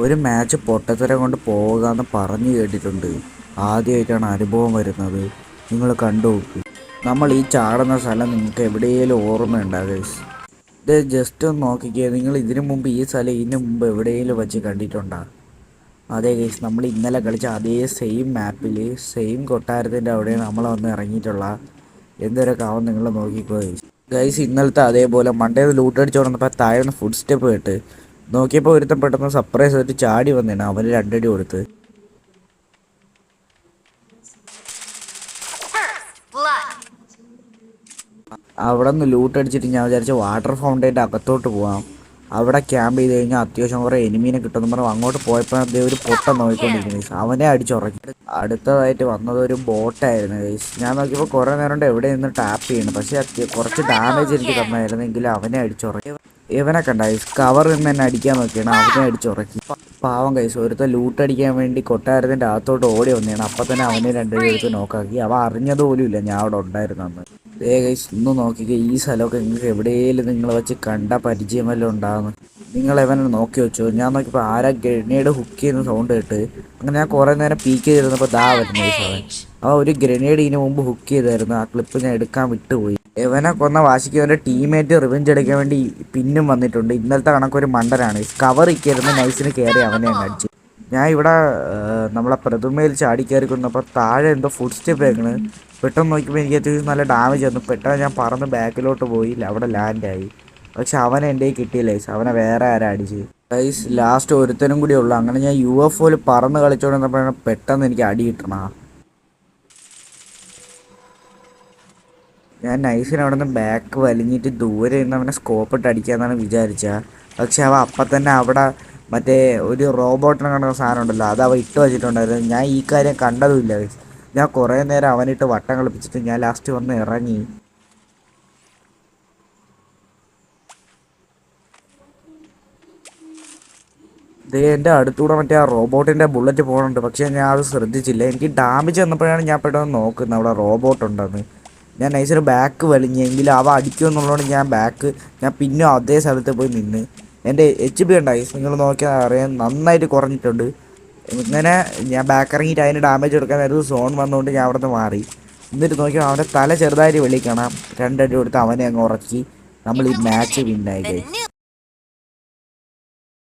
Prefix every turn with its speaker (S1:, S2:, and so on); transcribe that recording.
S1: ഒരു മാച്ച് പൊട്ടത്തരം കൊണ്ട് പോവുക എന്ന് പറഞ്ഞു കേട്ടിട്ടുണ്ട്. ആദ്യമായിട്ടാണ് അനുഭവം വരുന്നത്. നിങ്ങൾ കണ്ടു നോക്ക്. നമ്മൾ ഈ ചാടുന്ന സ്ഥലം നിങ്ങൾക്ക് എവിടെയെങ്കിലും ഓർമ്മയുണ്ടോ ഗൈസ്? ഇത് ജസ്റ്റ് ഒന്ന് നോക്കിക്കേ. നിങ്ങൾ ഇതിനു മുമ്പ് ഈ സ്ഥലം ഇതിനു മുമ്പ് എവിടെയെങ്കിലും വെച്ച് കണ്ടിട്ടുണ്ടോ? അതെ ഗൈസ്, നമ്മൾ ഇന്നലെ കളിച്ച അതേ സെയിം മാപ്പിൽ സെയിം കൊട്ടാരത്തിൻ്റെ അവിടെ നമ്മൾ വന്ന് ഇറങ്ങിയിട്ടുള്ള എന്തൊരൊക്കെ ആവും നിങ്ങൾ നോക്കിക്കോ ഗൈസ്. ഗൈസ്, ഇന്നലത്തെ അതേപോലെ മണ്ടേന്ന് ലൂട്ടടിച്ച് കൊണ്ടപ്പോൾ താഴെ ഫുഡ് സ്റ്റെപ്പ് കേട്ട് നോക്കിയപ്പോൾ ഒരുത്തൻ പെട്ടെന്ന് സർപ്രൈസ് ആയിട്ട് ചാടി വന്നേണ്. അവന് രണ്ടടി കൊടുത്ത് അവിടെ നിന്ന് ലൂട്ട് അടിച്ചിട്ട് ഞാൻ വിചാരിച്ച വാട്ടർ ഫൗണ്ടൈൻ്റെ അകത്തോട്ട് പോകാം. അവിടെ ക്യാമ്പ് ചെയ്ത് കഴിഞ്ഞാൽ അത്യാവശ്യം കുറേ എനിമീനെ കിട്ടുമെന്ന് പറഞ്ഞു അങ്ങോട്ട് പോയപ്പോൾ അദ്ദേഹം ഒരു പൊട്ട നോക്കിക്കൊണ്ടിരിക്കുന്നു ഗൈസ്. അവനെ അടിച്ചുറക്കി. അടുത്തതായിട്ട് വന്നത് ഒരു ബോട്ടായിരുന്നു ഗൈസ്. ഞാൻ നോക്കിയപ്പോൾ കുറേ നേരം കൊണ്ട് എവിടെ നിന്ന് ടാപ്പ് ചെയ്യണം, പക്ഷേ കുറച്ച് ഡാമേജ് എനിക്ക് തന്നായിരുന്നെങ്കിൽ അവനെ അടിച്ചുറക്കി. ഇവനെ കണ്ട ഗൈസ്, കവർ നിന്ന് തന്നെ അടിക്കാൻ നോക്കിയാണ്. അവനെ അടിച്ചുറക്കി. പാവം ഗൈസ്, ഒരുത്ത ലൂട്ട് അടിക്കാൻ വേണ്ടി കൊട്ടാരത്തിൻ്റെ അകത്തോട്ട് ഓടി വന്നതാണ്. അപ്പം തന്നെ അവനെ രണ്ടുപേരും എടുത്ത് നോക്കാക്കി. അവൻ അറിഞ്ഞതുപോലും ഇല്ല ഞാൻ അവിടെ ഉണ്ടായിരുന്നെന്ന്. ഗൈസ്, ഇന്ന് നോക്കിക്കുക, ഈ സ്ഥലമൊക്കെ നിങ്ങൾക്ക് എവിടെയെങ്കിലും നിങ്ങൾ വെച്ച് കണ്ട പരിചയം വല്ലതും ഉണ്ടാകുന്നു. നിങ്ങൾ എവനെ നോക്കി വെച്ചോ. ഞാൻ നോക്കിയപ്പോൾ ആരാ ഗ്രനേഡ് ഹുക്ക് ചെയ്യുന്ന സൗണ്ട് കേട്ട് അങ്ങനെ ഞാൻ കുറേ നേരം പീക്ക് ചെയ്തിരുന്നപ്പോൾ ദാ വരുന്നു ഗൈസ്. അവൻ ഒരു ഗ്രനേഡ് ഇതിന് മുമ്പ് ഹുക്ക് ചെയ്തായിരുന്നു. ആ ക്ലിപ്പ് ഞാൻ എടുക്കാൻ വിട്ടുപോയി. ഇവനെ കൊന്ന വാശിക്ക് അവൻ്റെ ടീമേറ്റ് റിവെഞ്ച് എടുക്കാൻ വേണ്ടി പിന്നും വന്നിട്ടുണ്ട്. ഇന്നലത്തെ കണക്കൊരു മണ്ടനാണ്. കവർ ഇരിക്കരുന്ന് നൈസിന് കയറി അവനെ അങ്ങ് അടിച്ചു. ഞാൻ ഇവിടെ നമ്മളെ പ്രതിമയിൽ ചാടി കയറി കൊന്നപ്പോൾ താഴെ എന്തോ ഫുഡ് സ്റ്റെപ്പ് കേൾക്കണ്. പെട്ടെന്ന് നോക്കിയപ്പോൾ എനിക്ക് അത്യാവശ്യം നല്ല ഡാമേജ് വന്നു. പെട്ടെന്ന് ഞാൻ പറന്ന് ബാക്കിലോട്ട് പോയി അവിടെ ലാൻഡായി. പക്ഷെ അവനെ എൻ്റെ കിട്ടിയില്ല ഗൈസ്. അവനെ വേറെ ആരാ അടിച്ച് ഗൈസ്. ലാസ്റ്റ് ഒരുത്തനും കൂടി ഉള്ളു. അങ്ങനെ ഞാൻ UFOയിൽ പറന്ന് കളിച്ചോണ്ടിരുന്നപ്പോഴാണ് പെട്ടെന്ന് എനിക്ക് അടി കിട്ടണ. ഞാൻ നൈസിന് അവിടെ നിന്ന് ബാക്ക് വലിഞ്ഞിട്ട് ദൂരെ നിന്ന് അവനെ സ്കോപ്പ് ഇട്ട് അടിക്കാമെന്നാണ് വിചാരിച്ചത്. പക്ഷെ അവൻ അപ്പം തന്നെ അവിടെ മറ്റേ ഒരു റോബോട്ടിനെ കണ്ട സാധനം ഉണ്ടല്ലോ, അത് അവൻ ഇട്ട് വെച്ചിട്ടുണ്ടായിരുന്നു. ഞാൻ ഈ കാര്യം കണ്ടതുമില്ല. ഞാൻ കുറേ നേരം അവനിട്ട് വട്ടം കളിപ്പിച്ചിട്ട് ഞാൻ ലാസ്റ്റ് വന്ന് ഇറങ്ങി. എൻ്റെ അടുത്തൂടെ മറ്റേ ആ റോബോട്ടിൻ്റെ ബുള്ളറ്റ് പോകുന്നുണ്ട്. പക്ഷേ ഞാൻ അത് ശ്രദ്ധിച്ചില്ല. എനിക്ക് ഡാമേജ് വന്നപ്പോഴാണ് ഞാൻ പെട്ടെന്ന് നോക്കുന്നത് അവിടെ റോബോട്ട് ഉണ്ടെന്ന്. ഞാൻ നൈസൊരു ബാക്ക് വലിഞ്ഞെങ്കിൽ അവ അടിക്കുമെന്നുള്ളതുകൊണ്ട് ഞാൻ പിന്നെ അതേ സ്ഥലത്ത് പോയി നിന്ന്. എൻ്റെ HP ഉണ്ടായി, നിങ്ങൾ നോക്കിയാൽ അറിയാം, നന്നായിട്ട് കുറഞ്ഞിട്ടുണ്ട്. ഇങ്ങനെ ഞാൻ ബാക്ക് ഇറങ്ങിയിട്ട് അതിന് ഡാമേജ് കൊടുക്കാൻ നേരത്ത് സോൺ വന്നുകൊണ്ട് ഞാൻ അവിടെ നിന്ന് മാറി. എന്നിട്ട് നോക്കിയാൽ അവൻ്റെ തല ചെറുതായിട്ട് വെളി കാണാം. രണ്ടടി കൊടുത്ത് അവനെ അങ്ങ് ഉറക്കി നമ്മൾ ഈ മാച്ച് വിന്നായി.